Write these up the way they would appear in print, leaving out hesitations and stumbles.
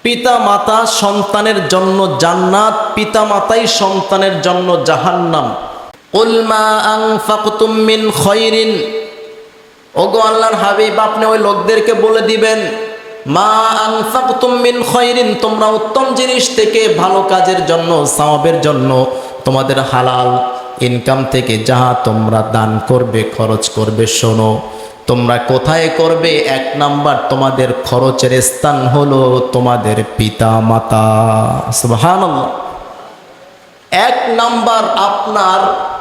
পিতা মাতা সন্তানের জন্য জান্নাত, পিতা মাতাই সন্তানের জন্য জাহান্নাম। কুল মা আনফাকতুম মিন খায়রিন, ওগো আল্লাহর হাবিব আপনি ওই লোকদেরকে বলে দিবেন, মা আনফাকতুম মিন খায়রিন, তোমরা উত্তম জিনিস থেকে ভালো কাজের জন্য সওয়াবের জন্য তোমাদের হালাল ইনকাম থেকে যাহা তোমরা দান করবে খরচ করবে, শোনো তোমরা কোথায় করবে? এক নাম্বার তোমাদের খরচের স্থান হলো তোমাদের পিতা মাতা। সুবহানাল্লাহ। এক নাম্বার আপনার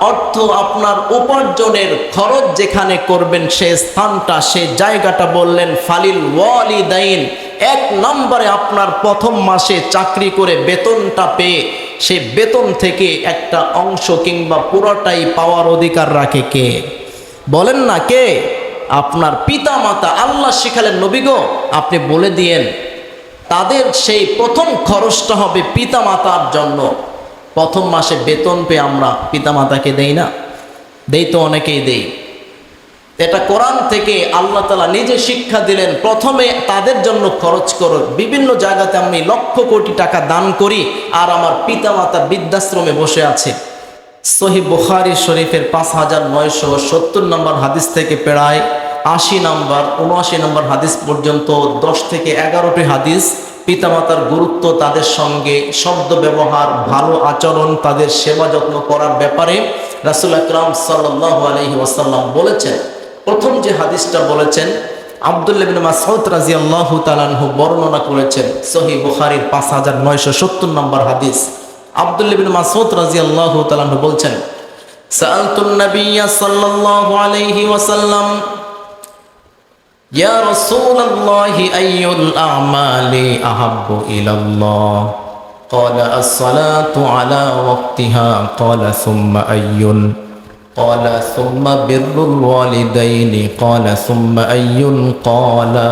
অর্থ, আপনার উপার্জনের খরচ যেখানে করবেন সে স্থানটা, সে জায়গাটা বললেন ফালিল ওয়ালিদাইন। এক নম্বরে আপনার প্রথম মাসে চাকরি করে বেতনটা পেয়ে সে বেতন থেকে একটা অংশ কিংবা পুরোটাই পাওয়ার অধিকার রাখে কে? বলেন না কে? আপনার পিতা মাতা। আল্লাহ শিখালেন নবী গো আপনি বলে দিয়েন তাদের সেই প্রথম খরচটা হবে পিতা মাতার জন্য। প্রথম মাসে বেতন পেয়ে আমরা পিতা মাতাকে দেই না? দেই তো, অনেকেই দেই। এটা কোরআন থেকে আল্লাহ তাআলা নিজে শিক্ষা দিলেন, প্রথমে তাদের জন্য খরচ করো। বিভিন্ন জায়গাতে আমি লক্ষ কোটি টাকা দান করি আর আমার পিতা মাতা বৃদ্ধাশ্রমে বসে আছে। সহিহ বুখারী শরীফের 5970 নম্বর হাদিস থেকে প্রায় 80 নম্বর 79 নম্বর হাদিস পর্যন্ত 10 থেকে 11টি হাদিস পিতামাতার গুরুত্ব, তাদের সঙ্গে শব্দ ব্যবহার, ভালো আচরণ, তাদের সেবা যত্ন করার ব্যাপারে রাসূল আকরাম সাল্লাল্লাহু আলাইহি ওয়াসাল্লাম বলেছেন। প্রথম যে হাদিসটা বলেছেন আব্দুল্লাহ ইবনে মাসউদ রাদিয়াল্লাহু তাআলা আনহু বর্ণনা করেছেন, সহিহ বুখারীর 5970 নম্বর হাদিস। আব্দুল্লাহ ইবনে মাসউদ রাদিয়াল্লাহু তাআলা আনহু বলছেন, সাআলতুন নাবিয়্য সাল্লাল্লাহু আলাইহি ওয়াসাল্লাম ইয়া রাসূলুল্লাহি আইয়ুল আমালি আহাব্বু ইলাল্লাহ? ক্বালা আস-সালাতু আলা ওয়াক্তিহা। ক্বালা সুম্মা আইয়ুন? ক্বালা সুম্মা বিররুল ওয়ালিদাইনি। ক্বালা সুম্মা আইয়ুন? ক্বালা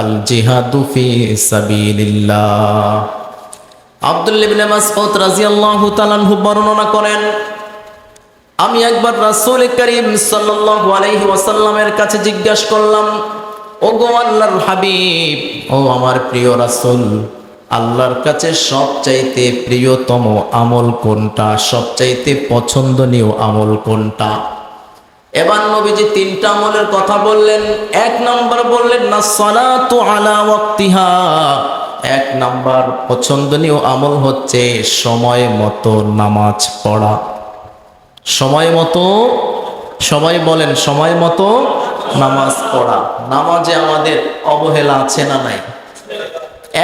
আল জিহাদু ফি সাবিলিল্লাহ। আব্দুল্লাহ ইবনে মাসউদ রাদিয়াল্লাহু তাআলা আনহু বর্ণনা করেন, আমি একবার রাসূল করিম সাল্লাল্লাহু আলাইহি ওয়াসাল্লামের কাছে জিজ্ঞাসা করলাম, ওগো আল্লাহর হাবিব, ও আমার প্রিয় রাসূল, আল্লাহর কাছে সবচাইতে প্রিয়তম আমল কোনটা? সবচাইতে পছন্দনীয় আমল কোনটা? এবার নবীজি 3টা আমলের কথা বললেন। এক নাম্বার বললেন না সালাতু আলা ওয়াক্তিহা। এক নাম্বার পছন্দনীয় আমল হচ্ছে সময় মতো নামাজ পড়া। সময় মতো, সবাই বলেন সময় মতো নামাজ পড়া। নামাজে আমাদের অবহেলা আছে না নাই?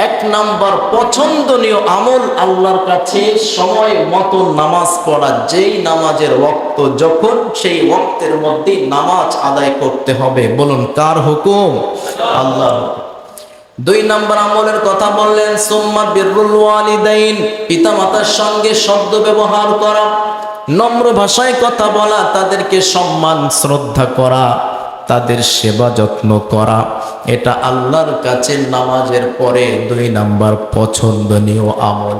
এক নাম্বার পছন্দনীয় আমল আল্লাহর কাছে সময় মতো নামাজ পড়া। যেই নামাজের ওয়াক্ত যখন, সেই ওয়াক্তের মধ্যে নামাজ আদায় করতে হবে। বলুন কার হুকুম? আল্লাহর। 2 নাম্বার আমলের কথা বললেন সুম্মা বিররুল ওয়ালিদাইন, পিতা মাতার সঙ্গে শব্দ ব্যবহার করা, নম্র ভাষায় কথা বলা, তাদেরকে সম্মান শ্রদ্ধা করা, তাদের সেবা যত্ন করা। এটা আল্লাহর কাছে নামাজের পরে 2 নাম্বার পছন্দনীয় আমল।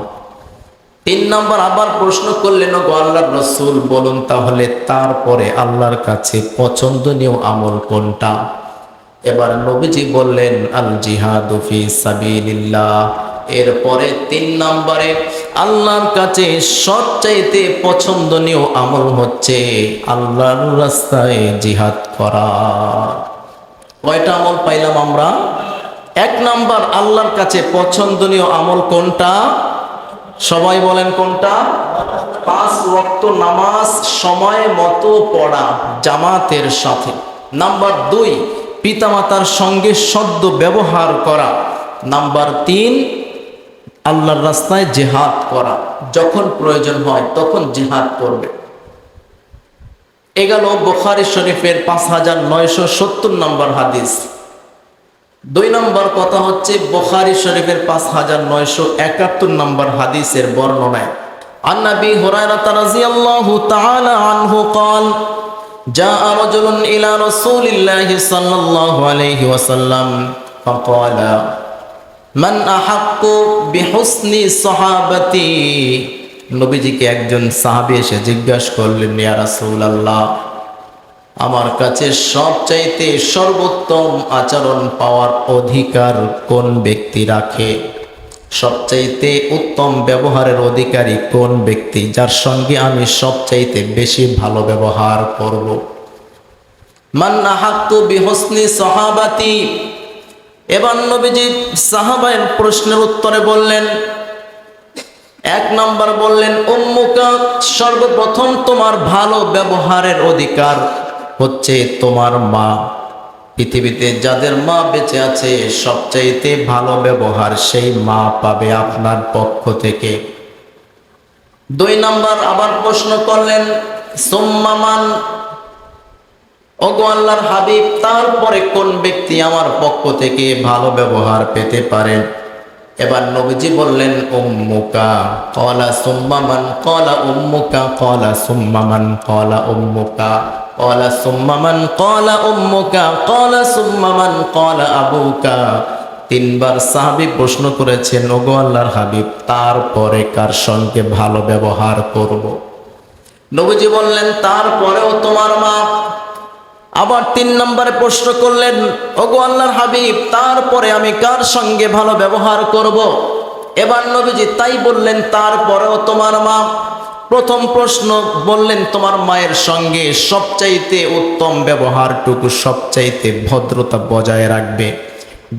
3 নাম্বার আবার প্রশ্ন করলেন, ওগো আল্লাহর রাসূল বলুন তাহলে তারপরে আল্লাহর কাছে পছন্দনীয় আমল কোনটা? এবার নবীজি বললেন আল জিহাদু ফি সাবিলিল্লাহ। এরপরে 3 নম্বরে আল্লাহর কাছে সবচাইতে পছন্দনীয় আমল হচ্ছে আল্লাহর রাস্তায় জিহাদ করা। কয়টা আমল পাইলাম আমরা? 1 নাম্বার আল্লাহর কাছে পছন্দনীয় আমল কোনটা? সবাই বলেন কোনটা? 5 ওয়াক্ত নামাজ সময় মতো পড়া জামাতের সাথে। নাম্বার 2 পিতামাতার সঙ্গে সদ্য ব্যবহার করা। নাম্বার 3 আল্লাহর রাস্তায় জিহাদ করা, যখন প্রয়োজন হয় তখন জিহাদ করবে। এগেল বুখারী শরীফের 5970 নম্বর হাদিস। 2 নম্বর কথা হচ্ছে বুখারী শরীফের 5971 নম্বর হাদিসের বর্ণনায় আন নবী হুরায়রা রাদিয়াল্লাহু তাআলা আনহু قال جاء رجل إلى رسول الله صلى الله عليه وسلم فقال من أحق بحسن صحابتي। নবীজিকে একজন সাহাবী এসে জিজ্ঞাসা করলেন, ইয়া রাসূলুল্লাহ, আমার কাছে সবচাইতে সর্বোত্তম আচরণ পাওয়ার অধিকার কোন ব্যক্তি রাখে? সবচাইতে উত্তম ব্যবহারের অধিকারী কোন ব্যক্তি, যার সঙ্গে আমি সবচাইতে বেশি ভালো ব্যবহার করব? মান আহাক্কু বিহুসনি সাহাবাতি। এবার নবীজি সাহাবায়ের প্রশ্নের উত্তরে বললেন, এক নাম্বার বললেন উম্মুকা, সর্বপ্রথম তোমার ভালো ব্যবহারের অধিকার হচ্ছে তোমার মা। পৃথিবীতে যাদের মা বেঁচে আছে সবচাইতে ভালো ব্যবহার সেই মা পাবে আপনার পক্ষ থেকে। দুই নাম্বার আবার প্রশ্ন করলেন সুম্মা মান, ওগো আল্লাহর হাবিব, তারপরে কোন ব্যক্তি আমার পক্ষ থেকে ভালো ব্যবহার পেতে পারেন? এবার নবীজি বললেন উম্মুকা। ক্বালা সুম্মা মান? ক্বালা উম্মুকা। ক্বালা সুম্মা মান? ক্বালা উম্মুকা। ক্বালা সুম্মা মান? ক্বালা উম্মুকা। ক্বালা সুম্মা মান? ক্বালা আবুকা। তিনবার সাহাবী প্রশ্ন করেছেন, ওগো আল্লাহর হাবিব, তারপরে কার সঙ্গে ভালো ব্যবহার করব? নবীজি বললেন তারপরেও তোমার মা। আবার তিন নম্বরে প্রশ্ন করলেন, ওগো আল্লাহর হাবিব, তারপরে আমি কার সঙ্গে ভালো ব্যবহার করব? এবার নবীজি তাই বললেন তারপরেও তোমার মা। প্রথম প্রশ্ন বললেন তোমার মায়ের সঙ্গে সবচাইতে উত্তম ব্যবহারটুকু, সবচাইতে ভদ্রতা বজায় রাখবে।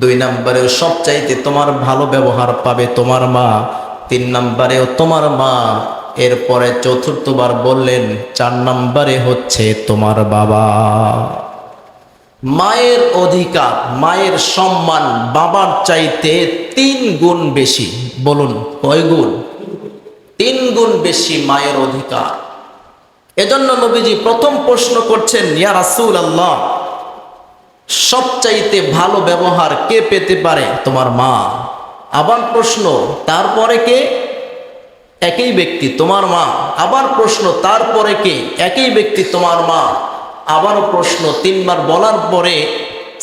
দুই নম্বরেও সবচাইতে তোমার ভালো ব্যবহার পাবে তোমার মা। তিন নম্বরেও তোমার মা। এরপরে চতুর্থবার বললেন চার নম্বরে হচ্ছে তোমার বাবা। মায়ের অধিকার, মায়ের সম্মান বাবার চাইতে 3 গুণ বেশি। বলুন কয় গুণ? 3 গুণ বেশি মায়ের অধিকার। এজন্য নবীজি প্রথম প্রশ্ন করছেন, ইয়া রাসূলুল্লাহ, সবচাইতে ভালো ব্যবহার কে পেতে পারে? তোমার মা। আবার প্রশ্ন, তারপরে কে? একই ব্যক্তি, তোমার মা। আবার প্রশ্ন, তারপরে কে? একই ব্যক্তি, তোমার মা। আবারও প্রশ্ন। 3 বার বলার পরে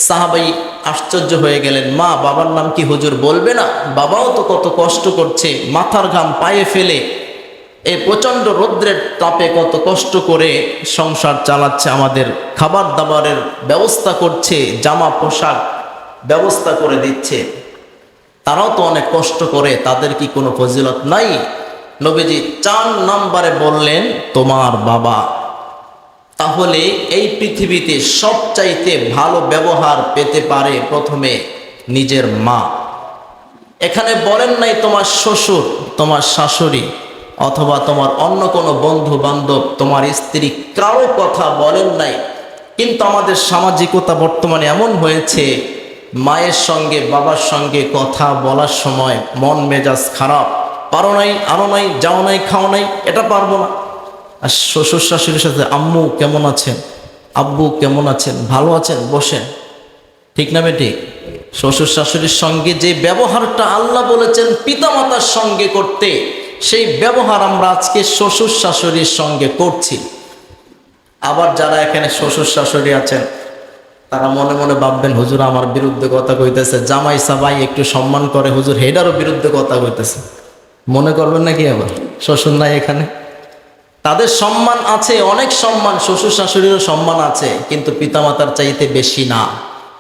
সাহাবাই আশ্চর্য হয়ে গেলেন, মা, বাবার নাম কি হুজুর বলবে না? বাবাও তো কত কষ্ট করছে, মাথার ঘাম পায়ে ফেলে এই প্রচণ্ড রৌদ্রের তাপে কত কষ্ট করে সংসার চালাচ্ছে, আমাদের খাবার দাবারের ব্যবস্থা করছে, জামা পোশাক ব্যবস্থা করে দিচ্ছে, তারাও তো অনেক কষ্ট করে, তাদের কি কোনো ফজিলত নাই? নবীজি 4 নম্বরে বললেন তোমার বাবা। তাহলে এই পৃথিবীতে সবচাইতে ভালো ব্যবহার পেতে পারে প্রথমে নিজের মা। এখানে বলেন নাই তোমার শ্বশুর, তোমার শাশুড়ি, অথবা তোমার অন্য কোনো বন্ধু বান্ধব, তোমার স্ত্রী, কারো কথা বলেন নাই। কিন্তু আমাদের সামাজিকতা বর্তমানে এমন হয়েছে, মায়ের সঙ্গে বাবার সঙ্গে কথা বলার সময় মন মেজাজ খারাপ, পারো নাই, আরো নাই, যাও নাই, খাও নাই, এটা পারবো না। আর শ্বশুর শাশুড়ির সাথে আম্মু কেমন আছেন, আব্বু কেমন আছেন, ভালো আছেন, বসেন, ঠিক না বেঠিক? শ্বশুর শাশুড়ির সঙ্গে যে ব্যবহারটা আল্লাহ বলেছেন পিতামাতার সঙ্গে করতে, সেই ব্যবহার আমরা আজকে শ্বশুর শাশুড়ির সঙ্গে করছি। আবার যারা এখানে শ্বশুর শাশুড়ি আছেন তারা মনে মনে ভাববেন, হুজুর আমার বিরুদ্ধে কথা কইতেছে, জামাই সাবাই একটু সম্মান করে হুজুর হেডারও বিরুদ্ধে কথা কইতেছে। মনে করবেন নাকি আবার শ্বশুর নাই এখানে? তাদের সম্মান আছে, অনেক সম্মান, শ্বশুর শাশুড়িরও সম্মান আছে, কিন্তু পিতামাতার চাইতে বেশি না।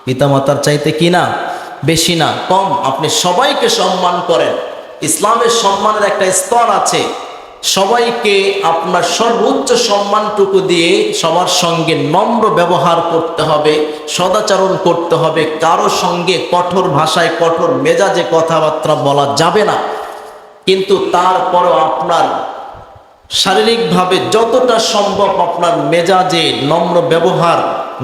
পিতামাতার চাইতে কি না? বেশি না, কম। আপনি সবাইকে সম্মান করেন, ইসলামের সম্মানের একটা স্তর আছে। সবাইকে আপনার সর্বোচ্চ সম্মানটুকু দিয়ে সবার সঙ্গে নম্র ব্যবহার করতে হবে, সদাচরণ করতে হবে। কারো সঙ্গে কঠোর ভাষায়, কঠোর মেজাজে কথাবার্তা বলা যাবে না। কিন্তু তারপরও আপনার শারীরিকভাবে যতটা সম্ভব আপনার মেজাজে নম্র ব্যবহার,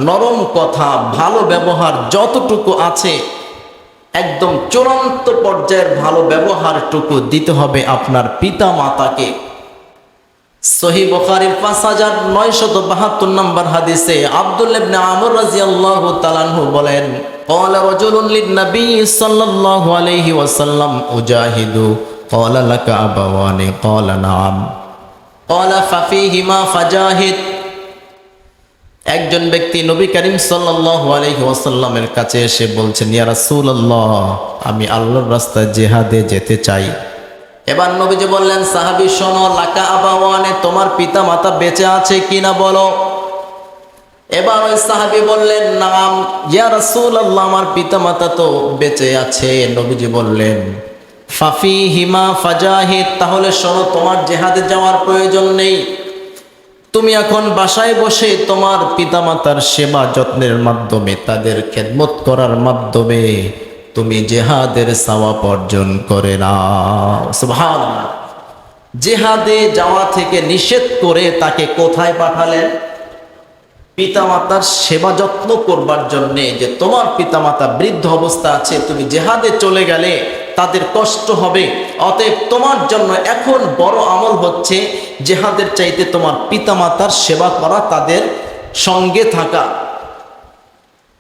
নরম কথা, ভালো ব্যবহার যতটুকু আছে, একদম চূড়ান্ত পর্যায়ের ভালো ব্যবহারটুকু দিতে হবে আপনার পিতা মাতাকে। সহিহ বুখারীর 5972 নম্বর হাদিসে আব্দুল্লাহ ইবনে আমর রাদিয়াল্লাহু তাআলা আনহু বলেন, ক্বালা রাজুলুন লিন-নবী সাল্লাল্লাহু আলাইহি ওয়াসাল্লাম উজাহিদু, ক্বালা লাকা আবাওয়ানি, ক্বালা নাআম, ক্বালা ফাফীহিমা ফাজাহিদ। একজন ব্যক্তি নবী করিম সাল্লাল্লাহু আলাইহি ওয়াসাল্লামের কাছে এসে বলছেন, ইয়া রাসূলুল্লাহ, আমি আল্লাহর রাস্তায় জিহাদে যেতে চাই। এবার নবীজি বললেন, সাহাবী শোনো, লাকা আবাওয়ানে, তোমার পিতা মাতা বেঁচে আছে কিনা বলো। এবার ওই সাহাবী বললেন, নাম ইয়া রাসূলুল্লাহ, আমার পিতা মাতা তো বেঁচে আছে। নবীজি বললেন, ফাফিহিমা ফাজাহিদ, তাহলে শোনো, তোমার জেহাদে যাওয়ার প্রয়োজন নেই। তুমি এখন বাসায় বসে তোমার পিতামাতার সেবা যত্নের মাধ্যমে, তাদের খেদমত করার মাধ্যমে তুমি জেহাদের সওয়াব অর্জন করে নাও। সুবহানাল্লাহ। জেহাদে যাওয়া থেকে নিষেধ করে তাকে কোথায় পাঠালেন? পিতামাতার সেবা যত্ন করবার জন্যে। যে তোমার পিতামাতা বৃদ্ধ অবস্থা আছে, তুমি জেহাদে চলে গেলে তাদের কষ্ট হবে, অতএব তোমার জন্য এখন বড় আমল হচ্ছে জেহাদের চাইতে তোমার পিতামাতার সেবা করা, তাদের সঙ্গে থাকা।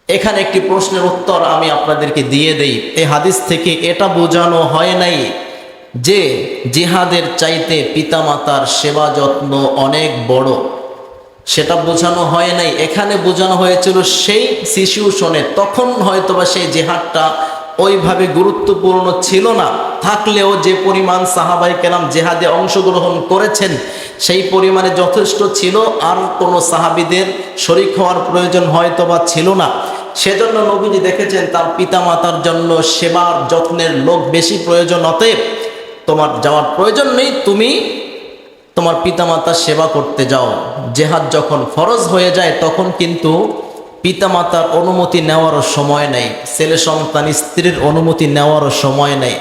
এখানে একটি প্রশ্নের উত্তর আমি আপনাদেরকে দিয়ে দেই। এই হাদিস থেকে এটা বোঝানো হয় নাই যে জিহাদের চাইতে পিতামাতার সেবা যত্ন অনেক বড়, সেটা বোঝানো হয় নাই। এখানে বোঝানো হয়েছিল সেই সিচুয়েশনে, তখন হয়তোবা সেই জেহাদটা ওইভাবে গুরুত্বপূর্ণ ছিল না, থাকলেও যে পরিমাণ সাহাবায়ে কেরাম জেহাদে অংশগ্রহণ করেছেন সেই পরিমাণে যথেষ্ট ছিল, আর কোনো সাহাবীদের শরীক হওয়ার প্রয়োজন হয়তোবা ছিল না। সেজন্য নবীজি দেখেছেন তার পিতামাতার জন্য সেবার যত্নের লোক বেশি প্রয়োজন, অতএব তোমার যাওয়ার প্রয়োজন নেই, তুমি তোমার পিতামাতার সেবা করতে যাও। জেহাদ যখন ফরজ হয়ে যায় তখন কিন্তু পিতামাতার অনুমতি নেওয়ারও সময় নেই, ছেলে সন্তান স্ত্রীর অনুমতি নেওয়ারও সময় নেই।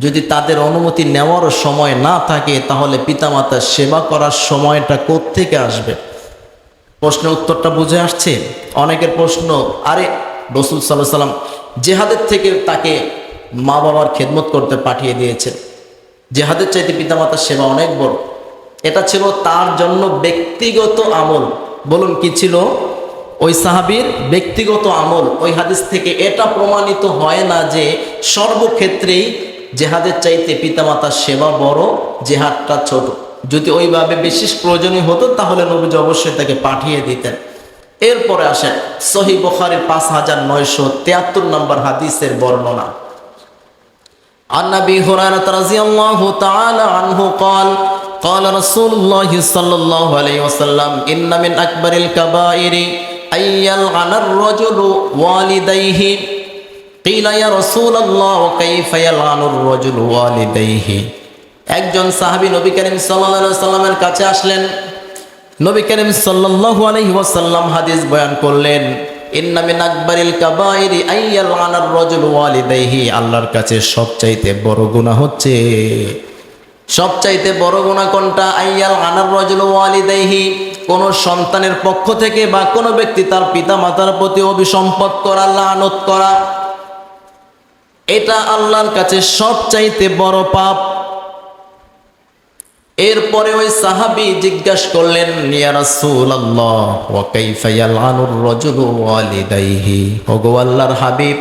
যদি তাদের অনুমতি নেওয়ারও সময় না থাকে তাহলে পিতামাতার সেবা করার সময়টা কোত্থেকে আসবে? প্রশ্নের উত্তরটা বুঝে আসছে? অনেকের প্রশ্ন, আরে রাসূল সাল্লাল্লাহু আলাইহি ওয়াসাল্লাম জেহাদের থেকে তাকে মা বাবার খেদমত করতে পাঠিয়ে দিয়েছেন, জেহাদের চাইতে পিতামাতার সেবা অনেক বড়। এটা ছিল তার জন্য ব্যক্তিগত আমল। বলুন কি ছিল? ওই সাহাবীর ব্যক্তিগত আমল। ওই হাদিস থেকে এটা প্রমাণিত হয় না যে সর্বক্ষেত্রেই জেহাদের চাইতে পিতামাতার সেবা বড়, জেহাদটা ছোট। যদি ওইভাবে বিশেষ প্রয়োজনীয় হতো তাহলে নবীজি অবশ্যই তাকে পাঠিয়ে দিতেন। এরপরে আসেন সহিহ বুখারীর 5973 নম্বর হাদিসের বর্ণনা। عن أبي هريرة رضي الله تعالى عنه قال قال رسول الله صلى الله عليه وسلم إن من أكبر الكبائر أن يلعن الرجل والديه قيل يا رسول الله وكيف يلعن الرجل والديه। একজন সাহাবী নবী করিম সাল্লাল্লাহু আলাইহি ওয়াসাল্লামের কাছে আসলেন। নবী করিম সাল্লাল্লাহু আলাইহি ওয়াসাল্লাম হাদিস বয়ান করলেন, ইন্না মিন আকবারিল কাবাইরি আইয়ালআনার রাজুলু ওয়ালিদাইহি। আল্লাহর কাছে সবচাইতে বড় গুনাহ হচ্ছে, সবচাইতে বড় গুনাহ কোনটা? আইয়ালআনার রাজুলু ওয়ালিদাইহি, কোন সন্তানের পক্ষ থেকে বা কোন ব্যক্তি তার পিতা মাতার প্রতি অভিসম্পদ করা, লানত করা, এটা আল্লাহর কাছে সবচাইতে বড় পাপ। এরপরে ওই সাহাবী জিজ্ঞাসা করলেন, ইয়া রাসূলুল্লাহ ওয়া কাইফা ইয়ালআনুর রাজুলু ওয়ালিদাইহি। ওগো আল্লাহর হাবিব,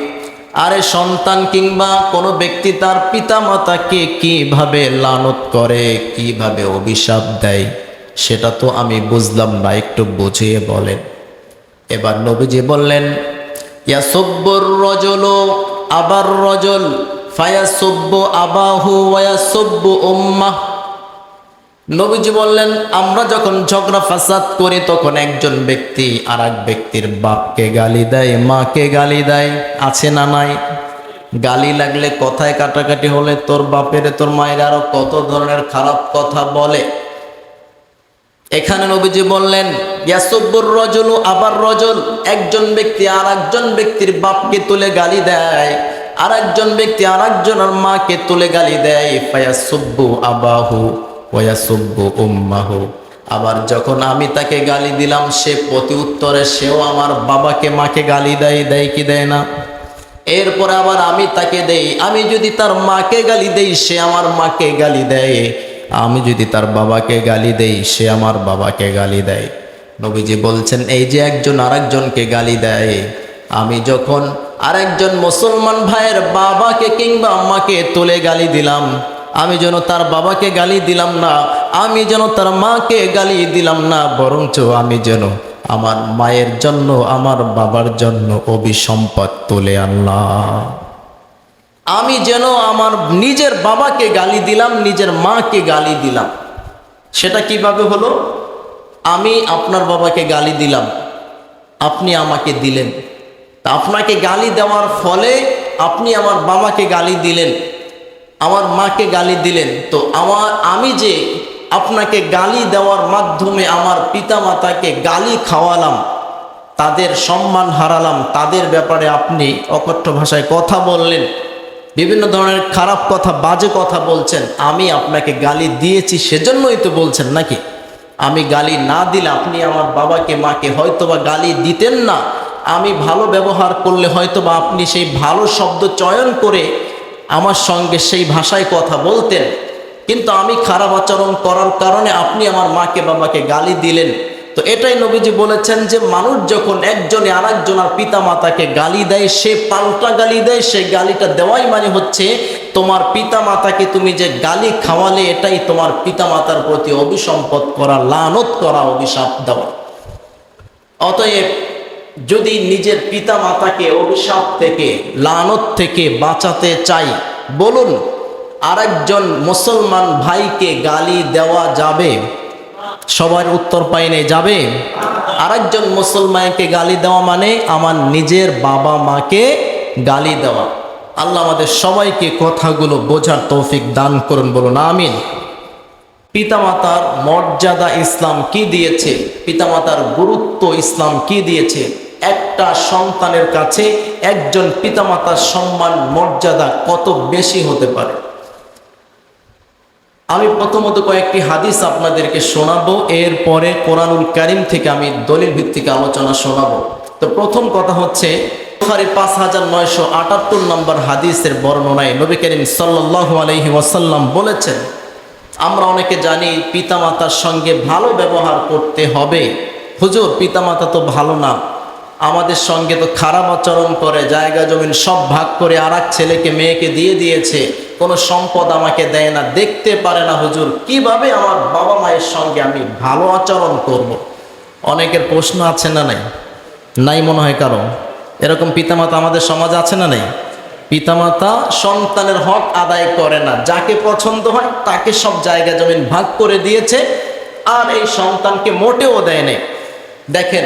আরে সন্তান কিংবা কোনো ব্যক্তি তার পিতা মাতাকে কিভাবে লানত করে, কিভাবে অভিশাপ দেয়, সেটা তো আমি বুঝলাম না, একটু বুঝিয়ে বলেন। এবার নবীজি বললেন, ইয়াসুব্বুর রাজুলু আবার রাজুল ফায়াসুব্বু আবাহু ওয়া ইয়াসুব্বু উম্মাহ। নবীজি বললেন, আমরা যখন ঝগড়া ফাসাদ করি তখন একজন ব্যক্তি আর এক ব্যক্তির বাপকে গালি দেয়, মাকে গালি দেয়, আছে না নাই? গালি লাগলে, কথায় কাটাকাটি হলে তোর বাপের তোর মায়ের আরো কত ধরনের খারাপ কথা বলে। এখানে নবীজি বললেন, ইয়াসুব্বুর রাজুলু আবার রাজুল, একজন ব্যক্তি আর একজন ব্যক্তির বাপকে তুলে গালি দেয়, আর একজন ব্যক্তি আর একজনের মাকে তুলে গালি দেয়। ফায়াসুব্বু আবাহু ওয়াসুব্বু উম্মাহু। আবার যখন আমি তাকে গালি দিলাম, সে প্রতি উত্তরে সেও আমার বাবাকে মাকে গালি দেয়, দেয় কি দেয় না? এরপরে আবার আমি তাকে দেই, আমি যদি তার মাকে গালি দেই সে আমার মাকে গালি দেয়, আমি যদি তার বাবাকে গালি দেই সে আমার বাবাকে গালি দেয়। নবীজি বলছেন, এই যে একজন আরেকজনকে গালি দেয়, আমি যখন আরেকজন মুসলমান ভাইয়ের বাবাকে কিংবা আম্মাকে তুলে গালি দিলাম, আমি যেন তার বাবাকে গালি দিলাম না, আমি যেন তার মাকে গালি দিলাম না, বরঞ্চ আমি যেন আমার মায়ের জন্য, আমার বাবার জন্য অভিসম্পদ তুলে আনলাম। আমি যেন আমার নিজের বাবাকে গালি দিলাম, নিজের মাকে গালি দিলাম। সেটা কিভাবে হলো? আমি আপনার বাবাকে গালি দিলাম, আপনি আমাকে দিলেন। তা আপনাকে গালি দেওয়ার ফলে আপনি আমার বাবাকে গালি দিলেন, আমার মাকে গালি দিলেন, তো আমি যে আপনাকে গালি দেওয়ার মাধ্যমে আমার পিতামাতাকে গালি খাওয়ালাম, তাদের সম্মান হারালাম, তাদের ব্যাপারে আপনি অকথ্য ভাষায় কথা বললেন, বিভিন্ন ধরনের খারাপ কথা, বাজে কথা বলছেন, আমি আপনাকে গালি দিয়েছি সেজন্যই তো বলছেন নাকি? আমি গালি না দিলে আপনি আমার বাবাকে মাকে হয়তোবা গালি দিতেন না, আমি ভালো ব্যবহার করলে হয়তোবা আপনি সেই ভালো শব্দ চয়ন করে আমার সঙ্গে সেই ভাষায় কথা বলতেন, কিন্তু আমি খারাপ আচরণ করার কারণে আপনি আমার মাকে বাবাকে গালি দিলেন। তো এটাই নবীজি বলেছেন যে মানুষ যখন একজনে আরেকজনের পিতা মাতাকে গালি দেয়, সে পাল্টা গালি দেয়, সেই গালিটা দেওয়াই মানে হচ্ছে তোমার পিতা মাতাকে তুমি যে গালি খাওয়ালে, এটাই তোমার পিতা মাতার প্রতি অভিসম্পদ করা, লানত করা, অভিশাপ দেওয়া। অতএব যদি নিজের পিতা মাতাকে অভিশাপ থেকে, লানত থেকে বাঁচাতে চাই, বলুন আরেকজন মুসলমান ভাইকে গালি দেওয়া যাবে? সবার উত্তর পাইনে যাবে? আরেকজন মুসলমানকে গালি দেওয়া মানে আমার নিজের বাবা মাকে গালি দেওয়া। আল্লাহ আমাদের সবাইকে কথাগুলো বোঝার তৌফিক দান করুন, বলুন আমিন। পিতামাতার মর্যাদা ইসলাম কি দিয়েছে, পিতামাতার গুরুত্ব ইসলাম কি দিয়েছে, একটা সন্তানের কাছে একজন পিতামাতার সম্মান মর্যাদা কত বেশি হতে পারে। আমি প্রথমত কয়েকটি হাদিস আপনাদেরকে শোনাবো, এরপরে কোরআনুল কারীম থেকে আমি দলিল ভিত্তিক আলোচনা শোনাবো। তো প্রথম কথা হচ্ছে বুখারী 5978 নম্বর হাদিসের বর্ণনায় নবী করিম সাল্লাল্লাহু আলাইহি ওয়াসাল্লাম বলেছেন, আমরা অনেকে জানি পিতামাতার সঙ্গে ভালো ব্যবহার করতে হবে। হুজুর পিতামাতা তো ভালো না, আমাদের সঙ্গে তো খারাপ আচরণ করে, জায়গা জমিন সব ভাগ করে আর এক ছেলেকে মেয়েকে দিয়ে দিয়েছে, কোনো সম্পদ আমাকে দেয় না, দেখতে পারে না। হুজুর কিভাবে আমার বাবা মায়ের সঙ্গে আমি ভালো আচরণ করব? অনেকের প্রশ্ন আছে না নাই? নাই মনে হয় কারণ। এরকম পিতামাতা আমাদের সমাজে আছে না নাই? পিতামাতা সন্তানের হক আদায় করে না, যাকে পছন্দ হয় তাকে সব জায়গা জমিন ভাগ করে দিয়েছে, আর এই সন্তানকে মোটেও দেয় নাই। দেখেন,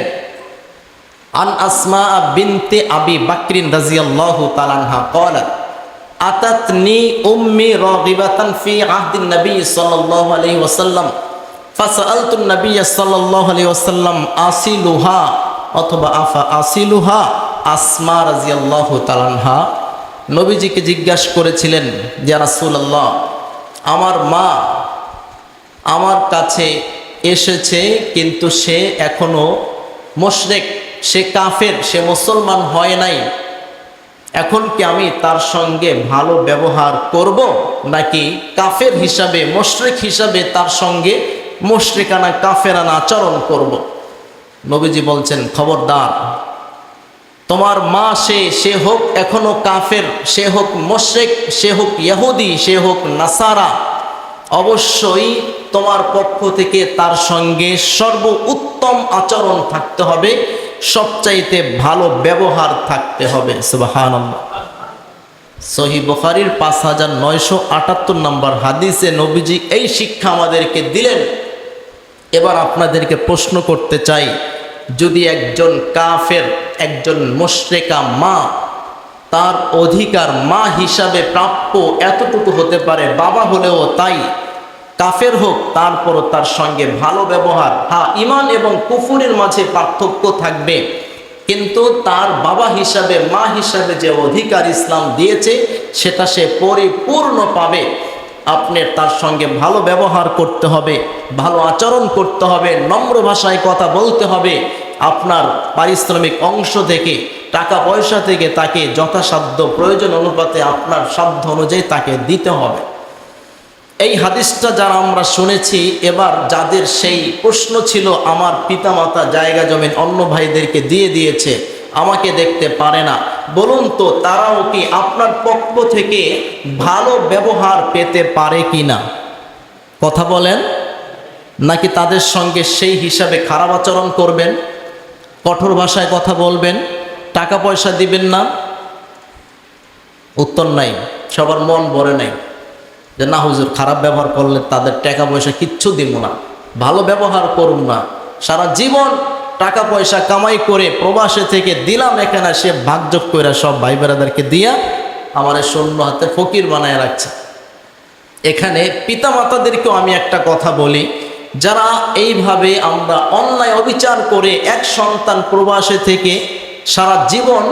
আন আসমা বিনতে আবি বাকরিন রাদিয়াল্লাহু তাআলা আনহা ক্বালাত আতাতনি উম্মি রাগিবাতান ফি আহদিন নবী সাল্লাল্লাহু আলাইহি ওয়াসাল্লাম ফাসাআলতু নবী সাল্লাল্লাহু আলাইহি ওয়াসাল্লাম আসিলুহা অথবা আফা আসিলুহা। আসমা রাদিয়াল্লাহু তাআলা আনহা নবীজিকে জিজ্ঞাসা করেছিলেন, ইয়া রাসূলুল্লাহ, আমার মা আমার কাছে এসেছে, কিন্তু সে এখনো মুশরিক, সে কাফের, সে মুসলমান হয় নাই। এখন কি আমি তার সঙ্গে ভালো ব্যবহার করব, নাকি কাফের হিসাবে, মুশরিক হিসাবে তার সঙ্গে মুশরিকানা কাফেরানা আচরণ করব? নবীজি বলছেন, খবরদার, তোমার মা সে হোক এখনো কাফের, সে হোক মুশরিক, সে হোক ইহুদি, সে হোক নাসারা, অবশ্যই তোমার পক্ষ থেকে তার সঙ্গে সর্বোত্তম আচরণ থাকতে হবে, সবচাইতে ভালো ব্যবহার থাকতে হবে। সুবহানাল্লাহ। সহিহ বুখারীর 5978 নম্বর হাদিসে নবীজি এই শিক্ষা আমাদেরকে দিলেন। এবার আপনাদেরকে প্রশ্ন করতে চাই, যদি একজন কাফের, একজন মুশরিকা মা, তার অধিকার মা হিসাবে প্রাপ্য এতটুকু হতে পারে, বাবা হলেও তাই, কাফের হোক তারপরও তার সঙ্গে ভালো ব্যবহার। হ্যাঁ, ঈমান এবং কুফরের মাঝে পার্থক্য থাকবে, কিন্তু তার বাবা হিসাবে, মা হিসাবে যে অধিকার ইসলাম দিয়েছে সেটা সে পরিপূর্ণ পাবে। আপনার তার সঙ্গে ভালো ব্যবহার করতে হবে, ভালো আচরণ করতে হবে, নম্র ভাষায় কথা বলতে হবে, আপনার পারিশ্রমিক অংশ থেকে, টাকা পয়সা থেকে তাকে যথাসাধ্য প্রয়োজন অনুপাতে আপনার সাধ্য অনুযায়ী তাকে দিতে হবে। এই হাদিসটা যারা আমরা শুনেছি, এবার যাদের সেই প্রশ্ন ছিল আমার পিতামাতা জায়গা জমিন অন্য ভাইদেরকে দিয়ে দিয়েছে, আমাকে দেখতে পারে না, বলুন তো তারাও কি আপনার পক্ষ থেকে ভালো ব্যবহার পেতে পারে কি না? কথা বলেন। নাকি তাদের সঙ্গে সেই হিসাবে খারাপ আচরণ করবেন, কঠোর ভাষায় কথা বলবেন, টাকা পয়সা দিবেন না? উত্তর নাই, সবার মন ভরে নাই যে না হুজুর খারাপ ব্যবহার করলে তাদের টাকা পয়সা কিচ্ছু দিব না, ভালো ব্যবহার করুন না, সারা জীবন টাকা পয়সা কামাই করে প্রবাসে থেকে দিলাম, এখানে সে ভাগযোগ করে সব ভাই বেড়াদেরকে দিয়া আমার শূন্য হাতে ফকির বানায় রাখছে। এখানে পিতামাতাদেরকেও আমি একটা কথা বলি, যারা এইভাবে আমরা অন্যায় অবিচার করে এক সন্তান প্রবাসে থেকে সারা জীবন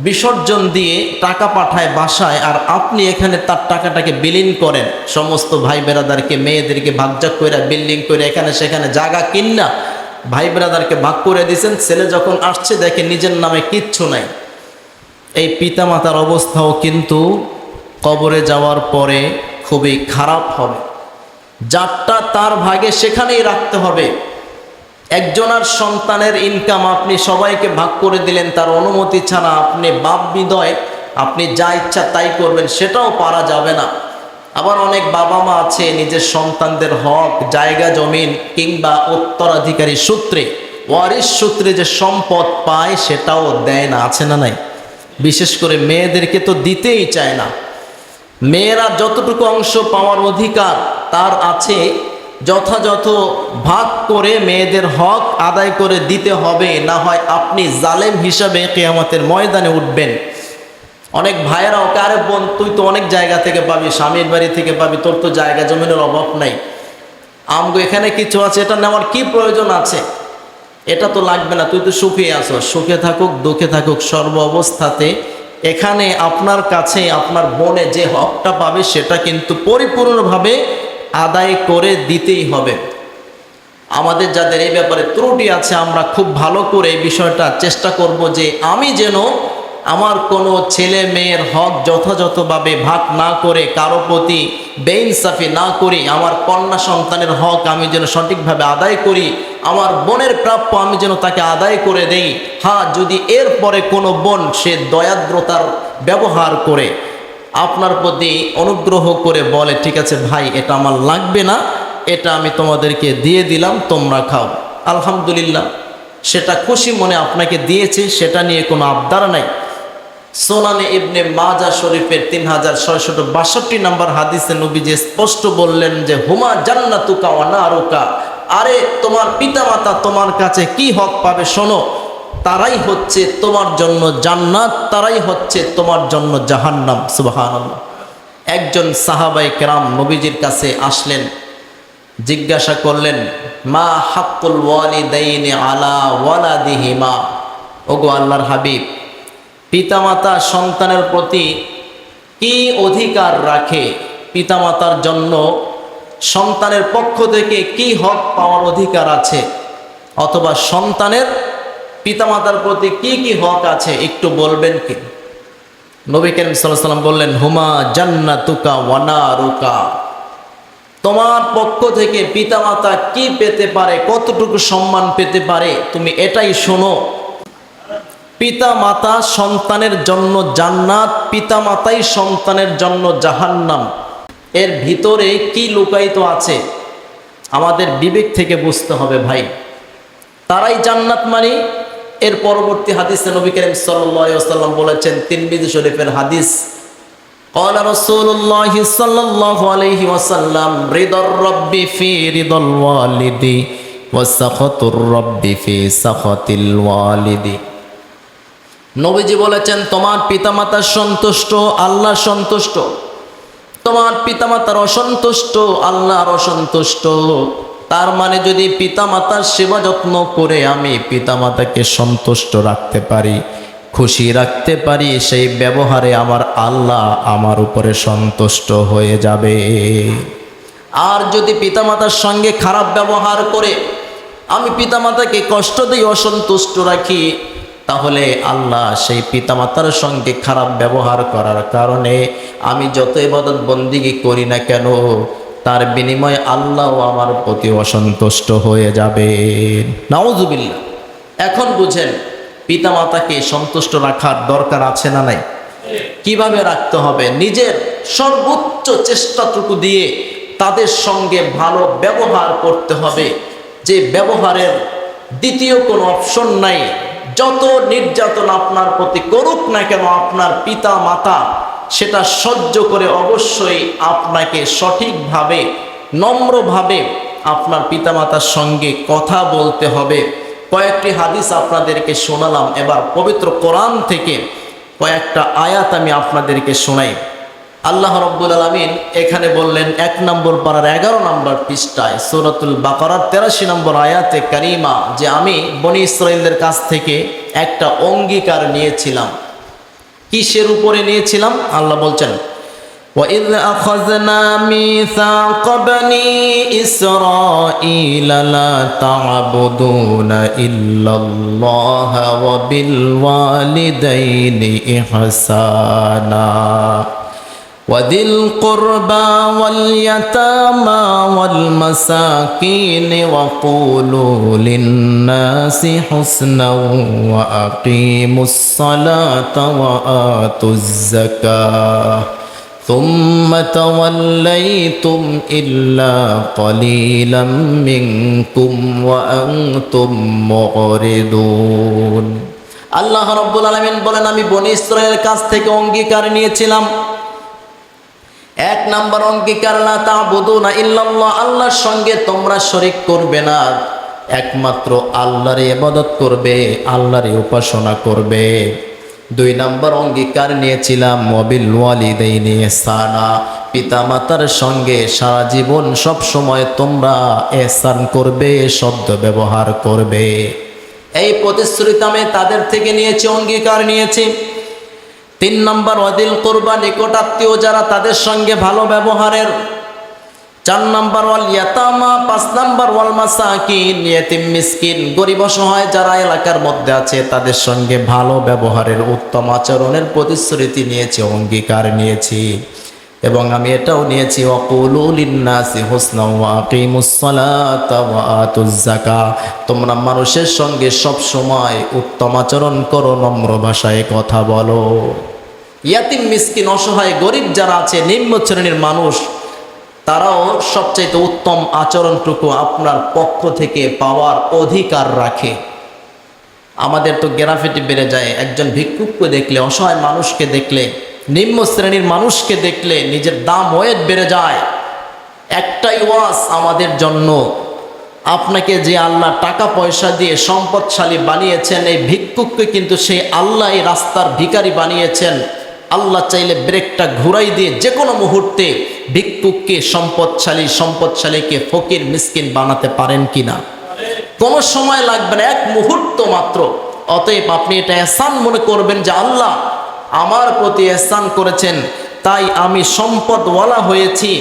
বিসর্জন দিয়ে টাকা পাঠায় বাসায়, আর আপনি এখানে তার টাকাটাকে বিলীন করেন, সমস্ত ভাই বেরাদারকে মেয়েদেরকে ভাগজাক করে বিল্ডিং করে এখানে সেখানে জায়গা কিনা ভাই বেরাদারকে ভাগ করে দিয়েছেন। ছেলে যখন আসছে দেখে নিজের নামে কিচ্ছু নাই। এই পিতামাতার অবস্থাও কিন্তু কবরে যাওয়ার পরে খুবই খারাপ হবে। যারটা তার ভাগে সেখানেই রাখতে হবে। একজনের সন্তানের ইনকাম আপনি সবাইকে ভাগ করে দিলেন, তার অনুমতি ছাড়া আপনি বাপ বিদয় আপনি যা ইচ্ছা তাই করবেন, সেটাও পারা যাবে না। আবার অনেক বাবা মা আছে নিজের সন্তানদের হক, জায়গা জমিন কিংবা উত্তরাধিকারী সূত্রে, ওয়ারিশ সূত্রে যে সম্পদ পায় সেটাও দেয় না, আছে না নাই? বিশেষ করে মেয়েদেরকে তো দিতেই চায় না। মেয়েরা যতটুকু অংশ পাওয়ার অধিকার তার আছে, যথাযথ ভাগ করে মেয়েদের হক আদায় করে দিতে হবে, না হয় আপনি জালেম হিসাবে কিয়ামতের ময়দানে উঠবেন। অনেক ভাইয়েরা ওকে, আরে বোন তুই তো অনেক জায়গা থেকে পাবি, স্বামীর বাড়ি থেকে পাবি, তোর তো জায়গা জমিনের অভাব নাই, আমগো এখানে কিছু আছে, এটা নেওয়ার কি প্রয়োজন আছে, এটা তো লাগবে না, তুই তো সুখে আছো। সুখে থাকুক দুঃখে থাকুক, সর্ব অবস্থাতে এখানে আপনার কাছে আপনার বোনে যে হকটা পাবে সেটা কিন্তু পরিপূর্ণভাবে আদায় করে দিতেই হবে। আমাদের যাদের এই ব্যাপারে ত্রুটি আছে, আমরা খুব ভালো করে এই বিষয়টা চেষ্টা করব যে আমি যেন আমার কোনো ছেলে মেয়ের হক যথাযথভাবে ভাগ না করে, কারো প্রতি বেইনসাফি না করি, আমার কন্যা সন্তানের হক আমি যেন সঠিকভাবে আদায় করি, আমার বোনের প্রাপ্য আমি যেন তাকে আদায় করে দেই। হ্যাঁ, যদি এরপরে কোনো বোন সে দয়াদ্রতার ব্যবহার করে আপনার প্রতি অনুগ্রহ করে বলে ঠিক আছে ভাই এটা আমার লাগবে না, এটা আমি তোমাদেরকে দিয়ে দিলাম, তোমরা খাও, আলহামদুলিল্লাহ, সেটা খুশি মনে আপনাকে দিয়েছে, সেটা নিয়ে কোনো আবদার নাই। সুনানে ইবনে মাজাহ শরীফের 3662 নম্বর হাদিসে নবীজি স্পষ্ট বললেন যে হুমা জান্নাতুকা ওয়া নারুকা, আরে তোমার পিতামাতা তোমার কাছে কি হক পাবে শোনো, তারাই হচ্ছে তোমার জন্য জান্নাত, তারাই হচ্ছে তোমার জন্য জাহান্নাম। সুবহানাল্লাহ। একজন সাহাবায়ে কেরাম নবীজির কাছে আসলেন, জিজ্ঞাসা করলেন মা হাক্কুল ওয়ালিদাইনি আলা ওয়ালাদিহিমা, ওগো আল্লাহর হাবিব, পিতামাতা সন্তানের প্রতি কি অধিকার রাখে, পিতামাতার জন্য সন্তানের পক্ষ থেকে কি হক পাওয়ার অধিকার আছে, অথবা সন্তানের পিতামাতার প্রতি কি কি হক আছে একটু বলবেন কি? নবী করিম সাল্লাল্লাহু আলাইহি ওয়াসাল্লাম বললেন হুমা জান্নাতুকা ওয়া নারুকা, তোমার পক্ষ থেকে পিতামাতা কি পেতে পারে, কতটুকু সম্মান পেতে পারে, তুমি এটাই শোনো। পিতামাতা সন্তানের জন্য জান্নাত, পিতামাতাই সন্তানের জন্য জাহান্নাম। এর ভিতরে কি লুকায়িত আছে আমাদের বিবেক থেকে বুঝতে হবে ভাই। তারাই জান্নাত মানে, এর পরবর্তী হাদিসে নবী করিম সাল্লাল্লাহু আলাইহি ওয়াসাল্লাম বলেছেন, তিরমিজি শরীফের হাদিস, قال رسول الله صلى الله عليه وسلم رضا الرب في رضا الوالد وسخط الرب في سخط الوالد। নবীজি বলেছেন তোমার পিতামাতা সন্তুষ্ট, আল্লাহ সন্তুষ্ট, তোমার পিতামাতার অসন্তুষ্ট, আল্লাহর অসন্তুষ্ট। তার মানে যদি পিতামাতার সেবা যত্ন করে আমি পিতামাতাকে সন্তুষ্ট রাখতে পারি, খুশি রাখতে পারি, সেই ব্যবহারে আমার আল্লাহ আমার উপরে সন্তুষ্ট হয়ে যাবে। আর যদি পিতামাতার সঙ্গে খারাপ ব্যবহার করে আমি পিতামাতাকে কষ্ট দিয়ে অসন্তুষ্ট রাখি, তাহলে আল্লাহ সেই পিতামাতার সঙ্গে খারাপ ব্যবহার করার কারণে আমি যত ইবাদত বন্দিগি করি না কেন তার বিনিময়ে আল্লাহও আমার প্রতি অসন্তুষ্ট হয়ে যাবে। নাউজুবিল্লাহ। এখন বুঝেন পিতামাতাকে সন্তুষ্ট রাখার দরকার আছে না নাই? কিভাবে রাখতে হবে? নিজের সর্বোচ্চ চেষ্টাটুকু দিয়ে তাদের সঙ্গে ভালো ব্যবহার করতে হবে, যে ব্যবহারের দ্বিতীয় কোনো অপশন নাই। যত নির্যাতন আপনার প্রতি করুক না কেন আপনার পিতা মাতা, সেটা সহ্য করে অবশ্যই আপনাকে সঠিকভাবে নম্রভাবে আপনার পিতামাতার সঙ্গে কথা বলতে হবে। কয়েকটি হাদিস আপনাদেরকে শোনালাম, এবার পবিত্র কোরআন থেকে কয়েকটা আয়াত আমি আপনাদেরকে শোনাই। আল্লাহ রাব্বুল আলামিন এখানে বললেন 1 নম্বর পারার 11 নম্বর পৃষ্ঠায় সূরাতুল বাকারার 83 নম্বর আয়াতে কারিমা যে আমি বনি ইসরাঈলদের কাছ থেকে একটা অঙ্গীকার নিয়েছিলাম। কিসের উপরে নিয়েছিলাম? আল্লাহ বলছেন وَإِذْ أَخَذْنَا مِيثَاقَ بَنِي إِسْرَائِيلَ لَا تَعْبُدُونَ إِلَّا اللَّهَ وَبِالْوَالِدَيْنِ إِحْسَانًا وذي القربى واليتامى والمساكين وقولوا للناس حسنا وأقيموا الصلاة وآتوا الزكاة ثم توليتم إلا قليلا منكم وأنتم معرضون আল্লাহ রাব্বুল আলামিন বলেন আমি বনি ইসরাঈলের কাছ থেকে অঙ্গীকার নিয়েছিলাম। 1 নম্বর অঙ্গীকার লা তা'বুদুনা ইল্লাল্লাহ, আল্লাহর সঙ্গে তোমরা শরীক করবে না, একমাত্র আল্লাহর ইবাদত করবে, আল্লাহর উপাসনা করবে। 2 নম্বর অঙ্গীকার নিয়েছিলাম ওয়াবিল ওয়ালিদাইনি ইহসানা, পিতামাতার সঙ্গে সারা জীবন সব সময় তোমরা ইহসান করবে, সদ্য ব্যবহার করবে। এই প্রতিশ্রুতি আমি তাদের থেকে নিয়েছি, অঙ্গীকার নিয়েছি। 3 নম্বর ওয়াদিল কুরবা, নিকটাত্মীয় যারা তাদের সঙ্গে ভালো ব্যবহারের। 4 নম্বর ওয়াল ইয়াতামা, 5 নম্বর ওয়াল মাসাকিন, ইয়েতিম মিসকিন, গরিব অসহায় যারা এলাকার মধ্যে আছে তাদের সঙ্গে ভালো ব্যবহারের, উত্তম আচরণের প্রতিশ্রুতি নিয়েছি, অঙ্গীকার নিয়েছি। এবং আমি এটাও নিয়েছি ওয়াকুলু লিন্নাসি হুসনা ওয়া আকিমুস সালাতা ওয়া আতুজ যাকাত, তোমরা মানুষের সঙ্গে সব সময় উত্তম আচরণ করো, নম্র ভাষায় কথা বলো। ইয়াতিম মিসকিন, অসহায় গরিব যারা আছে, নিম্ন শ্রেণীর মানুষ, তারাও সবচাইতে উত্তম আচরণটুকু আপনার পক্ষ থেকে পাওয়ার অধিকার রাখে। আমাদের তো গ্রাফিটি বেড়ে যায়, একজন ভিক্ষুককে দেখলে, অসহায় মানুষকে দেখলে, নিম্ন শ্রেণীর মানুষকে দেখলে নিজের দাম ওয়েট বেড়ে যায়। একটাই ওয়াজ আমাদের জন্য, আপনাকে যে আল্লাহ টাকা পয়সা দিয়ে সম্পদশালী বানিয়েছেন, এই ভিক্ষুককে কিন্তু সেই আল্লাহ এই রাস্তার ভিখারি বানিয়েছেন। আল্লাহ চাইলে ব্রেকটা ঘুরাই দিয়ে যে কোনো মুহূর্তে ভিক্ষুককে সম্পদশালীকে ফকির মিসকিন বানাতে পারেন কিনা? কোনো সময় লাগবে না, 1 মুহূর্ত মাত্র। অতএব আপনি এটা এহসান মনে করবেন যে আল্লাহ আমার প্রতি এহসান করেছেন, তাই আমি সম্পদওয়ালা হয়েছি।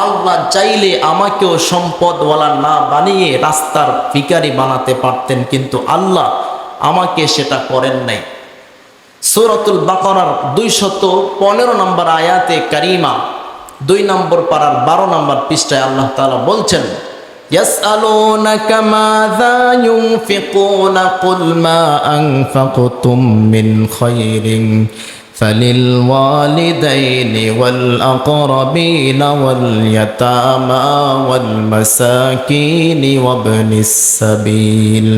আল্লাহ চাইলে আমাকেও সম্পদওয়ালা না বানিয়ে রাস্তার ভিখারি বানাতে পারতেন, কিন্তু আল্লাহ আমাকে সেটা করেন নাই। সূরাতুল বাকারার 215 নম্বর আয়াতে কারিমা 2 নম্বর পারার 12 নম্বর পৃষ্ঠায় আল্লাহ তাআলা বলছেন ইয়াসআলুনাকা মাযা ইউনফিকুনা কুল মা আনফাকতুম মিন খায়রিন فللوالدين والأقربين واليتامى والمساكين وابن السبيل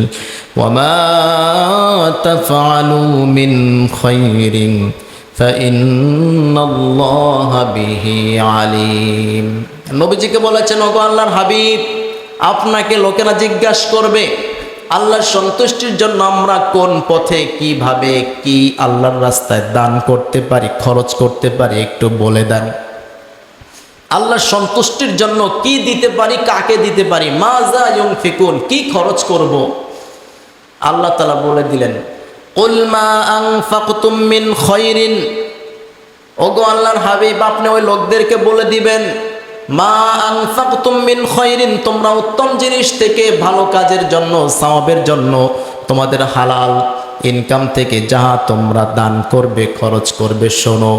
وما تفعلوا من خير فإن الله به عليم। নবীজিকে বলেছেন, ওগো আল্লাহর হাবিব, আপনাকে লোকেরা জিজ্ঞাসা করবে আল্লাহর সন্তুষ্টির জন্য আমরা কোন পথে কিভাবে কি আল্লাহর রাস্তায় দান করতে পারি, খরচ করতে পারি, একটু বলে দেন। আল্লাহর সন্তুষ্টির জন্য কি দিতে পারি, কাকে দিতে পারি, মাজা ইউনফিকুন, কি খরচ করব। আল্লাহ তাআলা বলে দিলেন কুল মা আনফাকতুম মিন খায়রিন, ওগো আল্লাহর হাবিব আপনি ওই লোকদেরকে বলে দিবেন মা আনফাকতুম মিন খায়রিন, তোমরা উত্তম জিনিস থেকে, ভালো কাজের জন্য, সওয়াবের জন্য, তোমাদের হালাল ইনকাম থেকে যাহা তোমরা দান করবে, খরচ করবে, শোনো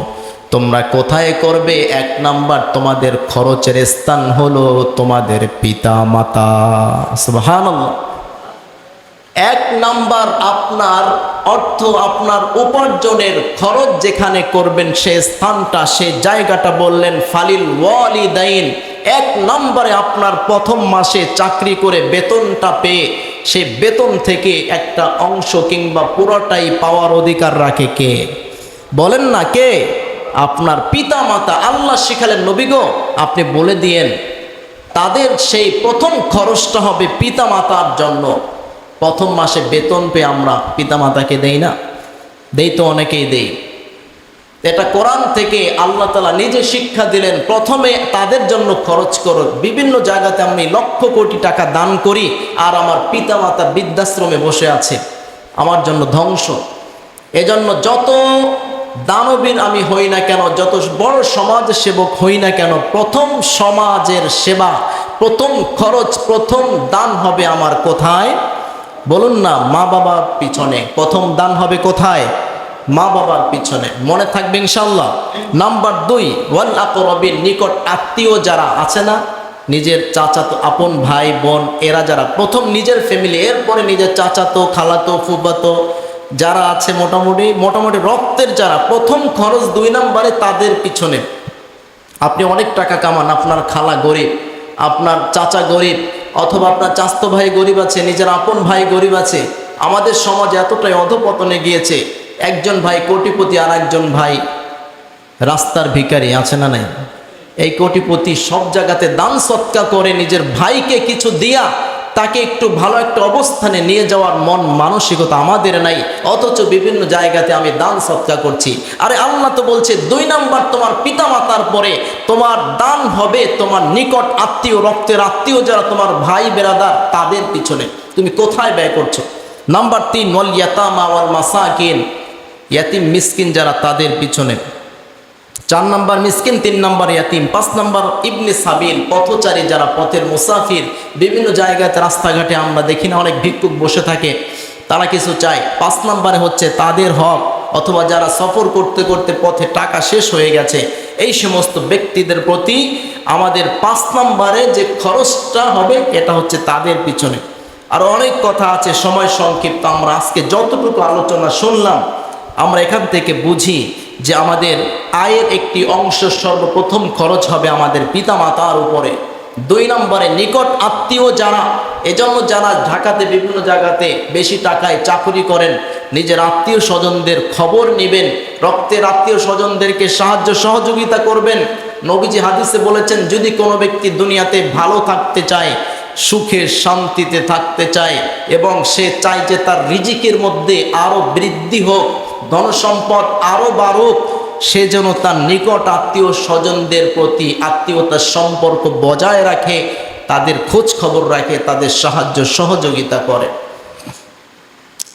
তোমরা কোথায় করবে। 1 নাম্বার তোমাদের খরচের স্থান হলো তোমাদের পিতা মাতা। সুবহানাল্লাহ। 1 নাম্বার আপনার অর্থ, আপনার উপার্জনের খরচ যেখানে করবেন সে স্থানটা, সে জায়গাটা বললেন ফালিল ওয়ালিদাইন। 1 নম্বরে আপনার প্রথম মাসে চাকরি করে বেতনটা পেয়ে সে বেতন থেকে একটা অংশ কিংবা পুরোটাই পাওয়ার অধিকার রাখে কে? বলেন না কে? আপনার পিতা মাতা। আল্লাহ শিখালেন নবী গো আপনি বলে দিয়েন তাদের সেই প্রথম খরচটা হবে পিতা মাতার জন্য। প্রথম মাসে বেতন পেয়ে আমরা পিতা মাতাকে দেই না? দেই তো, অনেকেই দেই। এটা কোরআন থেকে আল্লাহ তাআলা নিজে শিক্ষা দিলেন। প্রথমে তাদের জন্য খরচ করো। বিভিন্ন জায়গাতে আমি লক্ষ কোটি টাকা দান করি, আর আমার পিতামাতা বৃদ্ধাশ্রমে বসে আছে, আমার জন্য ধ্বংস। এজন্য যত দানবীর আমি হই না কেন, যত বড় সমাজ সেবক হই না কেন, প্রথম সমাজের সেবা, প্রথম খরচ, প্রথম দান হবে আমার কোথায়? বলুন না, মা বাবার পিছনে। প্রথম দান হবে কোথায়? মা বাবার পিছনে। মনে থাকবে ইনশাআল্লাহ। নাম্বার 2, ওয়াল আকরাবিন, নিকট আত্মীয় যারা আছে না, নিজের চাচাতো আপন ভাই বোন, এরা যারা প্রথম নিজের ফ্যামিলি, এরপরে নিজের চাচাতো খালাতো ফুফাতো যারা আছে, মোটামুটি রক্তের যারা, প্রথম খরচ 2 নম্বরে তাদের পিছনে। আপনি অনেক টাকা কামান, আপনার খালা গরিব, আপনার চাচা গরিব, অথবা আপনার চাস্তো ভাই গরিব আছে, নিজের আপন ভাই গরিব আছে। আমাদের সমাজ এতটাই অধপতনে গিয়েছে, একজন ভাই কোটিপতি আর একজন ভাই রাস্তার ভিখারি, আছে না নাই? এই কোটিপতি সব জায়গাতে দান সৎকা করে নিজের ভাইকে কিছু দিয়া তাকে একটু ভালো একটা অবস্থানে নিয়ে যাওয়ার মন মানসিকতা আমাদের নাই, অথচ বিভিন্ন জায়গাতে আমি দান সৎকা করছি। আরে আল্লাহ তো বলছে 2 নাম্বার তোমার পিতা মাতার পরে তোমার দান হবে তোমার নিকট আত্মীয়, রক্তের আত্মীয় যারা তোমার ভাই বেরাদার, তাদের পিছনে। তুমি কোথায় ব্যয় করছো? নাম্বার 3, ওয়াল ইয়াতামা ওয়াল মাসাকিন, ইয়াতিম মিসকিন যারা, তাদের পিছনে। 4 নম্বর মিসকিন, 3 নম্বর ইয়াতিম, 5 নম্বর ইবনে সাবিল, পথচারী যারা, পথের মুসাফির। বিভিন্ন জায়গাতে রাস্তাঘাটে আমরা দেখি না অনেক ভিক্ষুক বসে থাকে, তারা কিছু চায়। 5 নম্বরে হচ্ছে তাদের হক, অথবা যারা সফর করতে করতে পথে টাকা শেষ হয়ে গেছে, এই সমস্ত ব্যক্তিদের প্রতি আমাদের 5 নম্বরে যে খরচটা হবে এটা হচ্ছে তাদের পিছনে। আর অনেক কথা আছে, সময় সংক্ষিপ্ত। আমরা আজকে যতটুকু আলোচনা শুনলাম, আমরা এখান থেকে বুঝি যে আমাদের আয়ের একটি অংশ সর্বপ্রথম খরচ হবে আমাদের পিতামাতার উপরে। 2 নম্বরে নিকট আত্মীয় যারা, এজন্য যারা ঢাকাতে বিভিন্ন জায়গাতে বেশি টাকায় চাকরি করেন, নিজের আত্মীয় স্বজনদের খবর নেবেন, রক্তের আত্মীয় স্বজনদেরকে সাহায্য সহযোগিতা করবেন। নবীজি হাদিসে বলেছেন, যদি কোনো ব্যক্তি দুনিয়াতে ভালো থাকতে চায়, সুখে শান্তিতে থাকতে চায়, এবং সে চায় যে তার রিজিকের মধ্যে আরো বৃদ্ধি হোক, ধনসম্পদ আরো বাড়ুক, সে যেন তার নিকট আত্মীয় স্বজনদের প্রতি আত্মীয়তার সম্পর্ক বজায় রাখে, তাদের খোঁজ খবর রাখে, তাদের সাহায্য সহযোগিতা করে।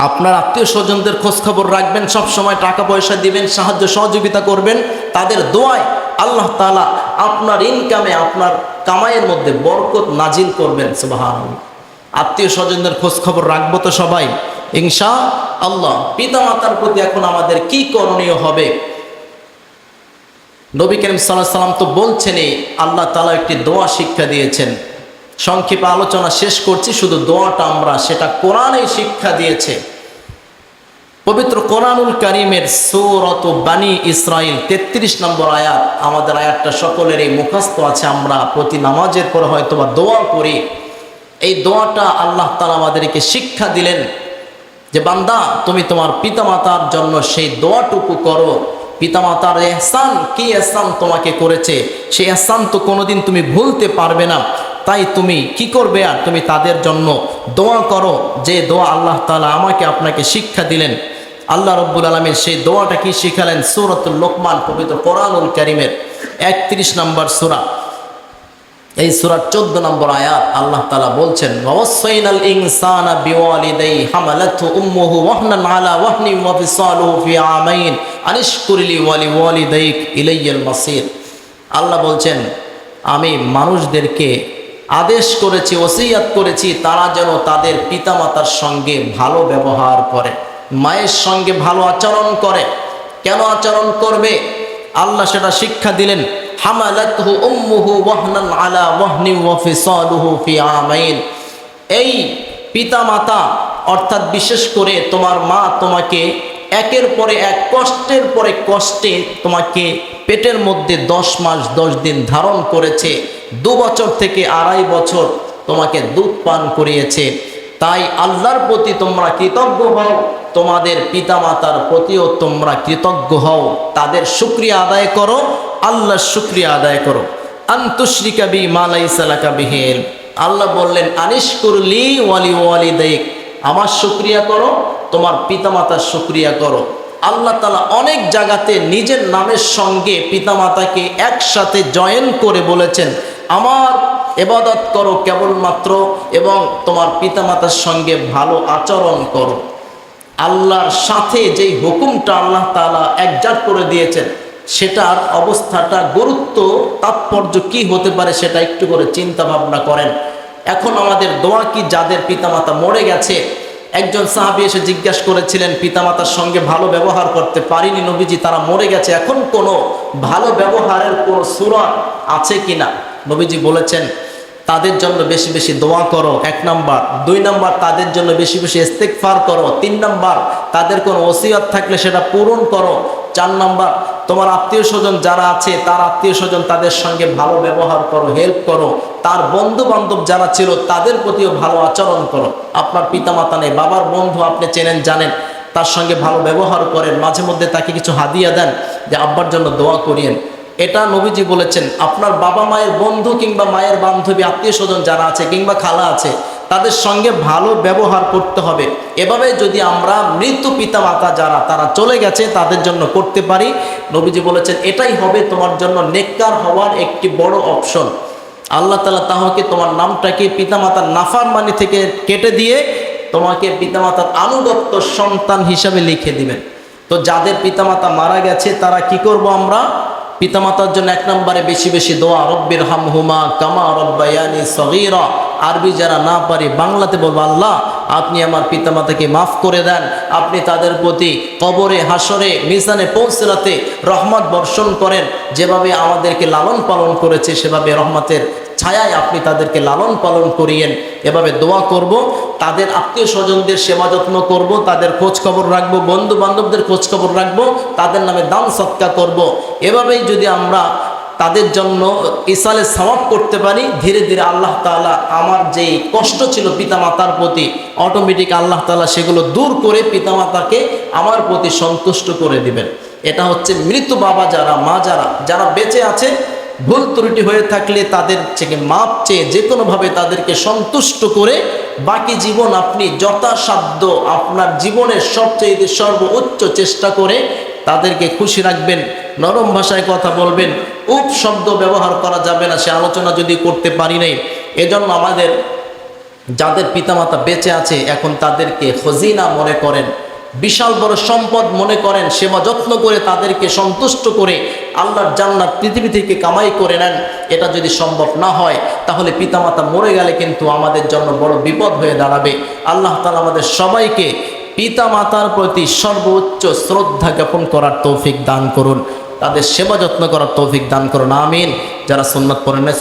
আপনার আত্মীয় স্বজনদের খোঁজ খবর রাখবেন, সব সময় টাকা পয়সা দিবেন, সাহায্য সহযোগিতা করবেন, তাদের দোয়ায় আল্লাহ তাআলা আপনার ইনকামে, আপনার কামাইয়ের মধ্যে বরকত নাজিল করবেন। সুবহানাল্লাহ। আত্মীয় স্বজনদের খোঁজ খবর রাখবো তো সবাই ইনশাআল্লাহ। পিতা মাতার প্রতি এখন আমাদের কি করণীয় হবে? নবী করিম সাল্লাল্লাহু আলাইহি সাল্লাম তো বলছেনই, আল্লাহ তাআলা একটি দোয়া শিক্ষা দিয়েছেন। সংক্ষেপে আলোচনা শেষ করছি, শুধু দোয়াটা আমরা, সেটা কোরআনেই শিক্ষা দিয়েছে। পবিত্র কোরআনুল কারীমের সূরাত বানী ইসরাইল 33 নম্বর আয়াত, আমাদের আয়াতটা সকলেরই মুখস্থ আছে, আমরা প্রতি নামাজের পর হয়তোবা দোয়া করি। এই দোয়াটা আল্লাহ তাআলা আমাদেরকে শিক্ষা দিলেন যে, বান্দা তুমি তোমার পিতামাতার জন্য সেই দোয়াটুকু করো। পিতামাতার ইহসান, কি ইহসান তোমাকে করেছে, সেই ইহসান তো কোনোদিন তুমি ভুলতে পারবে না। তাই তুমি কি করবে? আর তুমি তাদের জন্য দোয়া করো, যে দোয়া আল্লাহ তাআলা আমাকে আপনাকে শিক্ষা দিলেন। আল্লাহ রাব্বুল আলামিন সেই দোয়াটা কি শিখালেন? সূরাতুল লোকমান, পবিত্র কোরআনুল কারীমের 31 নম্বর সূরা, এই সূরার 14 নম্বর আয়াত, আল্লাহ তাআলা বলছেন, ওয়াসাইনাল ইনসানা বিওয়ালিদাইহি হামালাতহু উম্মুহু ওয়াহনান আলা ওয়াহনিন ওয়া ফিসালুহু ফি আমাইন আনিশকুরলি ওয়া লিওয়ালিদাইক ইলাইয়াল মাসির। আল্লাহ বলছেন, আমি মানুষদেরকে আদেশ করেছি, ওসিয়াত করেছি, তারা যেন তাদের পিতামাতার সঙ্গে ভালো ব্যবহার করে, মায়ের সঙ্গে ভালো আচরণ করে। কেন আচরণ করবে? আল্লাহ সেটা শিক্ষা দিলেন। হামালাতহু উম্মুহু ওয়াহনান আলা ওয়াহনিন ওয়া ফিসালুহু ফি আমাইন। এই পিতামাতা, অর্থাৎ বিশেষ করে তোমার মা তোমাকে একের পরে এক, কষ্টের পরে কষ্টে তোমাকে পেটের মধ্যে 10 মাস 10 দিন ধারণ করেছে, 2 বছর থেকে 2.5 বছর তোমাকে দুধ পান করিয়েছে। তাই আল্লাহর প্রতি তোমরা কৃতজ্ঞ হও, তোমাদের পিতামাতার প্রতিও তোমরা কৃতজ্ঞ হও, তাদের শুকরিয়া আদায় করো, আল্লাহর শুকরিয়া আদায় করো। আনতুশরিকা বি মা লাইসা লাকা বিহি ইলম। আল্লাহ বললেন, আনিশকুরলি ওয়া লিওয়ালিদাইক, আমার শুকরিয়া করো, তোমার পিতামাতার শুকরিয়া করো। আল্লাহ তাআলা অনেক জায়গাতে নিজের নামের সঙ্গে পিতামাতাকে একসাথে জয়েন করে বলেছেন, আমার ইবাদত করো কেবলমাত্র এবং তোমার পিতামাতার সঙ্গে ভালো আচরণ করো। আল্লাহর সাথে যেই হুকুমটা আল্লাহ তাআলা একজাট করে দিয়েছেন, সেটার অবস্থাটা, গুরুত্ব, তাৎপর্য কি হতে পারে সেটা একটু করে চিন্তা ভাবনা করেন। এখন আমাদের দোয়া কি, যাদের পিতামাতা মরে গেছে, একজন সাহাবী এসে জিজ্ঞাসা করেছিলেন, পিতামাতার সঙ্গে ভালো ব্যবহার করতে পারিনি নবীজি, তারা মরে গেছে, এখন কোনো ভালো ব্যবহারের কোনো সূরা আছে কিনা? নবীজি বলেছেন, তাদের জন্য বেশি বেশি দোয়া করো, 1 নাম্বার। 2 নাম্বার, তাদের জন্য বেশি বেশি ইস্তেগফার করো। 3 নাম্বার, তাদের কোনো ওসিয়ত থাকলে সেটা পূরণ করো। 4 নাম্বার, তোমার আত্মীয় স্বজন যারা আছে, তার আত্মীয় স্বজন তাদের সঙ্গে ভালো ব্যবহার করো, হেল্প করো। তার বন্ধু বান্ধব যারা ছিল তাদের প্রতিও ভালো আচরণ করো। আপনার পিতামাতা নেই, বাবার বন্ধু আপনি চেনেন জানেন, তার সঙ্গে ভালো ব্যবহার করেন, মাঝে মধ্যে তাকে কিছু হাদিয়া দেন, যে আব্বার জন্য দোয়া করিয়েন। এটা নবীজি বলেছেন। আপনার বাবা মায়ের বন্ধু কিংবা মায়ের বান্ধবী, আত্মীয় স্বজন যারা আছে কিংবা খালা আছে, তাদের সঙ্গে ভালো ব্যবহার করতে হবে। এভাবে যদি আমরা মৃত পিতামাতা যারা, তারা চলে গেছে, তাদের জন্য করতে পারি, নবীজি বলেছেন এটাই হবে তোমার জন্য নেককার হওয়ার একটি বড় অপশন। আল্লাহ তাআলা তাহলে তোমার নামটাকে পিতামাতার নাফরমানি থেকে কেটে দিয়ে তোমাকে পিতামাতার আনুগত্য সন্তান হিসাবে লিখে দিবেন। তো যাদের পিতামাতা মারা গেছে তারা কি করব আমরা? পিতামাতার জন্য 1 নম্বরে বেশি বেশি দোয়া, রব্বির হামহুমা কামা রব্বায়ানি সগীরা। আরবি যারা না পারি, বাংলাতে বলবো, আল্লাহ আপনি আমার পিতামাতাকে মাফ করে দেন, আপনি তাদের প্রতি কবরে, হাসরে, মিজানে পৌঁছাতে রহমত বর্ষণ করেন। যেভাবে আমাদেরকে লালন পালন করেছে, সেভাবে রহমতের ছায়ায় আপনি তাদেরকে লালন পালন করিয়েন। এভাবে দোয়া করব। তাদের আত্মীয় স্বজনদের সেবা যত্ন করব, তাদের খোঁজ খবর রাখবো, বন্ধু বান্ধবদের খোঁজ খবর রাখবো, তাদের নামে দান সৎকা করব। এভাবেই যদি আমরা তাদের জন্য ইসালে সওয়াব করতে পারি, ধীরে ধীরে আল্লাহ তাআলা আমার যেই কষ্ট ছিল পিতামাতার প্রতি, অটোমেটিক আল্লাহ তাআলা সেগুলো দূর করে পিতামাতাকে আমার প্রতি সন্তুষ্ট করে দিবেন। এটা হচ্ছে মৃত বাবা যারা, মা যারা, যারা বেঁচে আছে, ভুল ত্রুটি হয়ে থাকলে তাদের থেকে মাপ চেয়ে যে কোনোভাবে তাদেরকে সন্তুষ্ট করে বাকি জীবন আপনি যথাসাধ্য আপনার জীবনের সবচেয়ে সর্বোচ্চ চেষ্টা করে তাদেরকে খুশি রাখবেন। নরম ভাষায় কথা বলবেন, উপশব্দ ব্যবহার করা যাবে না, সে আলোচনা যদি করতে পারি নাই। এজন্য আমাদের যাদের পিতামাতা বেঁচে আছে এখন তাদেরকে খজিনা মনে করেন, বিশাল বড় সম্পদ মনে করেন, সেবা যত্ন করে তাদেরকে সন্তুষ্ট করে আল্লাহর জান্নাত পৃথিবী থেকে কামাই করে নেন। এটা যদি সম্ভব না হয় তাহলে পিতামাতা মরে গেলে কিন্তু আমাদের জন্য বড় বিপদ হয়ে দাঁড়াবে। আল্লাহ তাআলা আমাদের সবাইকে পিতামাতার প্রতি সর্বোচ্চ শ্রদ্ধা জ্ঞাপন করার তৌফিক দান করুন, তাদের সেবা যত্ন করার তৌফিক দান করুন, আমিন। যারা সুন্নাত পড়েন না